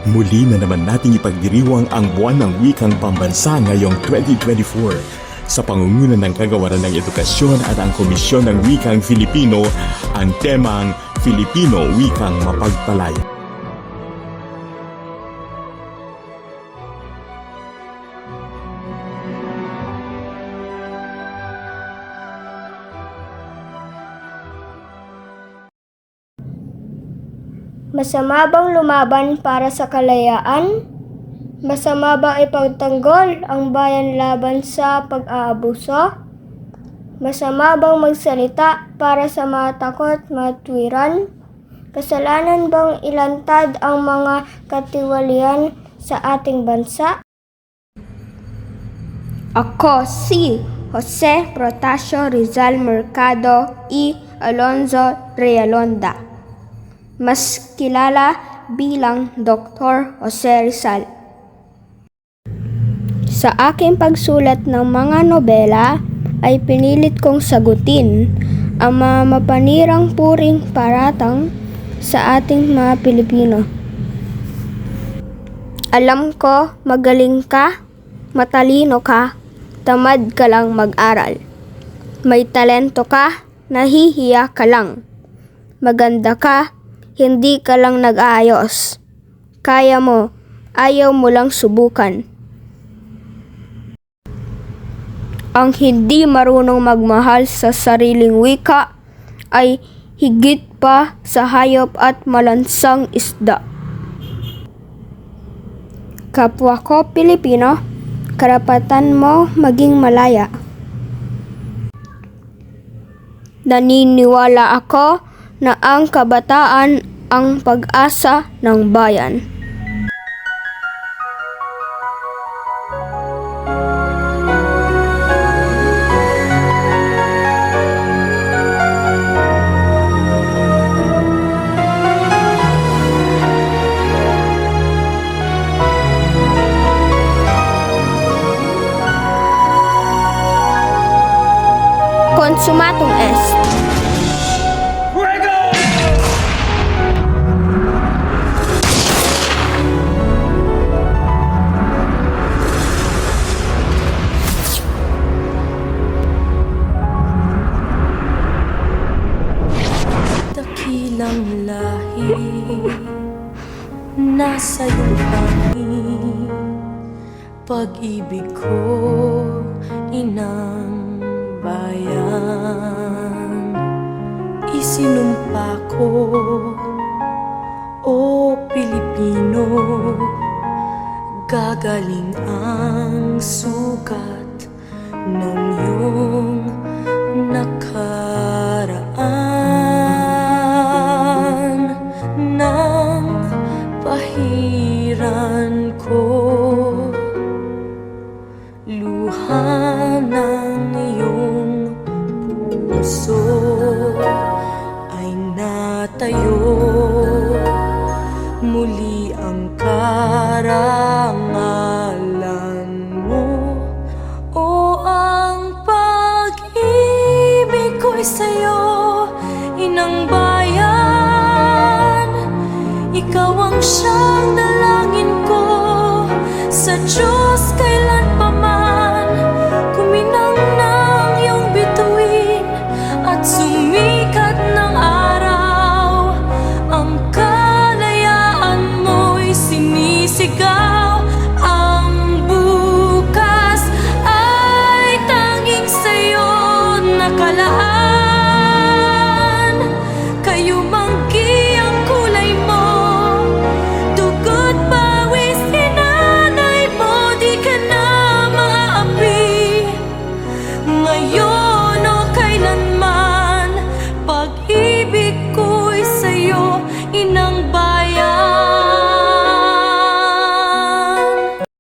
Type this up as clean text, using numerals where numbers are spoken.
Muli na naman nating ipagdiriwang ang buwan ng wikang pambansa ngayong 2024 sa pangunguna ng Kagawaran ng Edukasyon at ang Komisyon ng Wikang Filipino, ang temang Filipino Wikang Mapagpalaya. Masama bang lumaban para sa kalayaan? Masama bang ipagtanggol ang bayan laban sa pag-aabuso? Masama bang magsalita para sa mga takot matwiran? Kasalanan bang ilantad ang mga katiwalian sa ating bansa? Ako si Jose Protasio Rizal Mercado y Alonzo Realonda, mas kilala bilang Dr. Jose Rizal. Sa aking pagsulat ng mga nobela ay pinilit kong sagutin ang mga mapanirang puring paratang sa ating mga Pilipino. Alam ko magaling ka, matalino ka, tamad ka lang mag-aral. May talento ka, nahihiya ka lang. Maganda ka, hindi ka lang nag-aayos. Kaya mo, ayaw mo lang subukan. Ang hindi marunong magmahal sa sariling wika ay higit pa sa hayop at malansang isda. Kapwa ko Pilipino, karapatan mo maging malaya. Naniniwala ako na ang kabataan ang pag-asa ng bayan. Consumatum est. Dakilang lahi, nasa iyong hangin, pag-ibig ko, inang bayan. Isinumpa ko, o Pilipino, gagaling ang sugat ng iyong nakaraan. Nang pahiran ko luha ng iyong puso ay natayo muli ang karangalan mo. O ang pag-ibig ko'y sa'yo, inang bayan. Ikaw ang siyang dalangin ko sa Diyos kailan pa man. Kuminang ng iyong bituin at sumikat ng araw. Ang kalayaan mo'y sinisigaw.